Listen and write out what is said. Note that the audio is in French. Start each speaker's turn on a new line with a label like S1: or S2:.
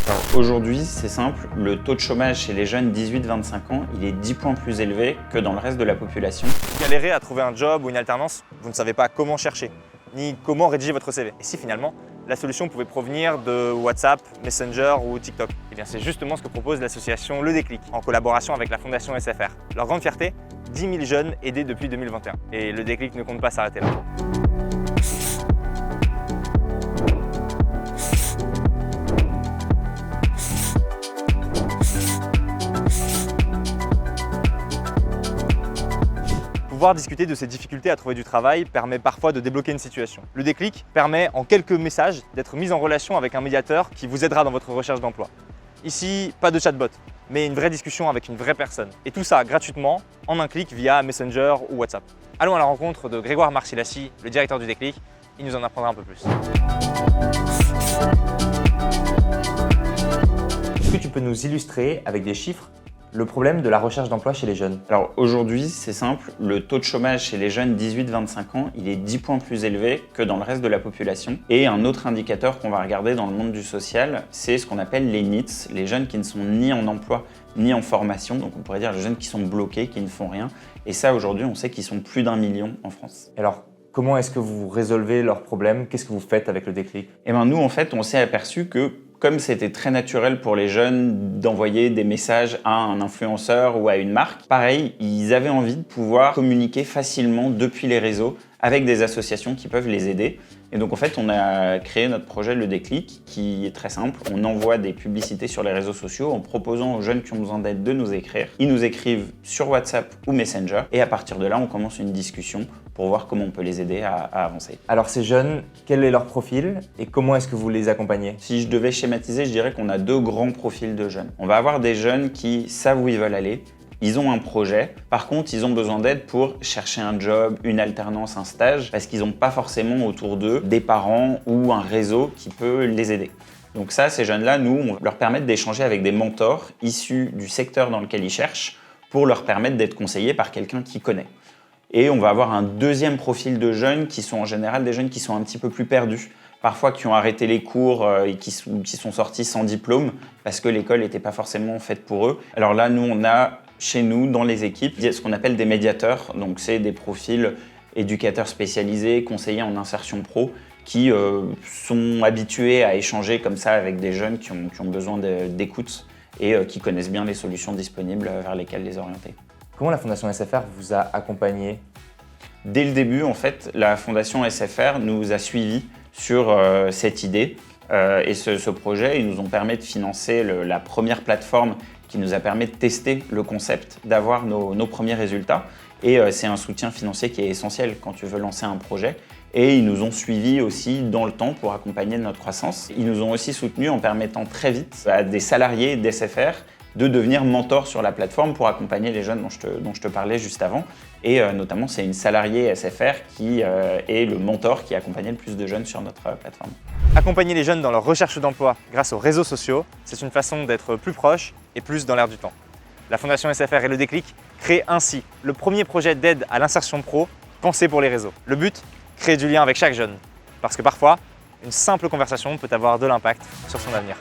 S1: Alors aujourd'hui, c'est simple, le taux de chômage chez les jeunes 18-25 ans, il est 10 points plus élevé que dans le reste de la population.
S2: Vous galérez à trouver un job ou une alternance, vous ne savez pas comment chercher, ni comment rédiger votre CV. Et si finalement, la solution pouvait provenir de WhatsApp, Messenger ou TikTok? Eh bien, c'est justement ce que propose l'association Le Déclic, en collaboration avec la Fondation SFR. Leur grande fierté, 10 000 jeunes aidés depuis 2021. Et Le Déclic ne compte pas s'arrêter là. Pouvoir discuter de ces difficultés à trouver du travail permet parfois de débloquer une situation. Le Déclic permet en quelques messages d'être mis en relation avec un médiateur qui vous aidera dans votre recherche d'emploi. Ici, pas de chatbot, mais une vraie discussion avec une vraie personne. Et tout ça gratuitement, en un clic via Messenger ou WhatsApp. Allons à la rencontre de Grégoire Marchilassi, le directeur du Déclic. Il nous en apprendra un peu plus.
S3: Est-ce que tu peux nous illustrer avec des chiffres le problème de la recherche d'emploi chez les jeunes?
S1: Alors aujourd'hui, c'est simple, le taux de chômage chez les jeunes 18-25 ans, il est 10 points plus élevé que dans le reste de la population. Et un autre indicateur qu'on va regarder dans le monde du social, c'est ce qu'on appelle les NEETs, les jeunes qui ne sont ni en emploi ni en formation, donc on pourrait dire les jeunes qui sont bloqués, qui ne font rien. Et ça, aujourd'hui, on sait qu'ils sont plus d'1 million en France.
S3: Alors, comment est-ce que vous résolvez leurs problèmes? Qu'est-ce que vous faites avec le Déclic?
S1: Eh bien nous, en fait, on s'est aperçu que comme c'était très naturel pour les jeunes d'envoyer des messages à un influenceur ou à une marque, pareil, ils avaient envie de pouvoir communiquer facilement depuis les réseaux avec des associations qui peuvent les aider. Et donc en fait, on a créé notre projet Le Déclic qui est très simple. On envoie des publicités sur les réseaux sociaux en proposant aux jeunes qui ont besoin d'aide de nous écrire. Ils nous écrivent sur WhatsApp ou Messenger et à partir de là, on commence une discussion pour voir comment on peut les aider à avancer.
S3: Alors ces jeunes, quel est leur profil et comment est-ce que vous les accompagnez?
S1: Si je devais schématiser, je dirais qu'on a deux grands profils de jeunes. On va avoir des jeunes qui savent où ils veulent aller. Ils ont un projet, par contre ils ont besoin d'aide pour chercher un job, une alternance, un stage, parce qu'ils n'ont pas forcément autour d'eux des parents ou un réseau qui peut les aider. Donc ça, ces jeunes-là, nous, on leur permet d'échanger avec des mentors issus du secteur dans lequel ils cherchent pour leur permettre d'être conseillés par quelqu'un qui connaît. Et on va avoir un deuxième profil de jeunes qui sont en général des jeunes qui sont un petit peu plus perdus, parfois qui ont arrêté les cours et qui sont sortis sans diplôme parce que l'école n'était pas forcément faite pour eux. Alors là, nous, on a chez nous, dans les équipes, ce qu'on appelle des médiateurs. Donc c'est des profils éducateurs spécialisés, conseillers en insertion pro, qui sont habitués à échanger comme ça avec des jeunes qui ont besoin d'écoute et qui connaissent bien les solutions disponibles vers lesquelles les orienter.
S3: Comment la Fondation SFR vous a accompagné?
S1: Dès le début, en fait, la Fondation SFR nous a suivis sur cette idée et ce projet. Ils nous ont permis de financer la première plateforme qui nous a permis de tester le concept, d'avoir nos premiers résultats. Et c'est un soutien financier qui est essentiel quand tu veux lancer un projet. Et ils nous ont suivis aussi dans le temps pour accompagner notre croissance. Ils nous ont aussi soutenus en permettant très vite à des salariés d'SFR de devenir mentors sur la plateforme pour accompagner les jeunes dont je te parlais juste avant. Et notamment, c'est une salariée SFR qui est le mentor qui a accompagné le plus de jeunes sur notre plateforme.
S2: Accompagner les jeunes dans leur recherche d'emploi grâce aux réseaux sociaux, c'est une façon d'être plus proche et plus dans l'air du temps. La Fondation SFR et Le Déclic créent ainsi le premier projet d'aide à l'insertion pro pensé pour les réseaux. Le but, créer du lien avec chaque jeune. Parce que parfois, une simple conversation peut avoir de l'impact sur son avenir.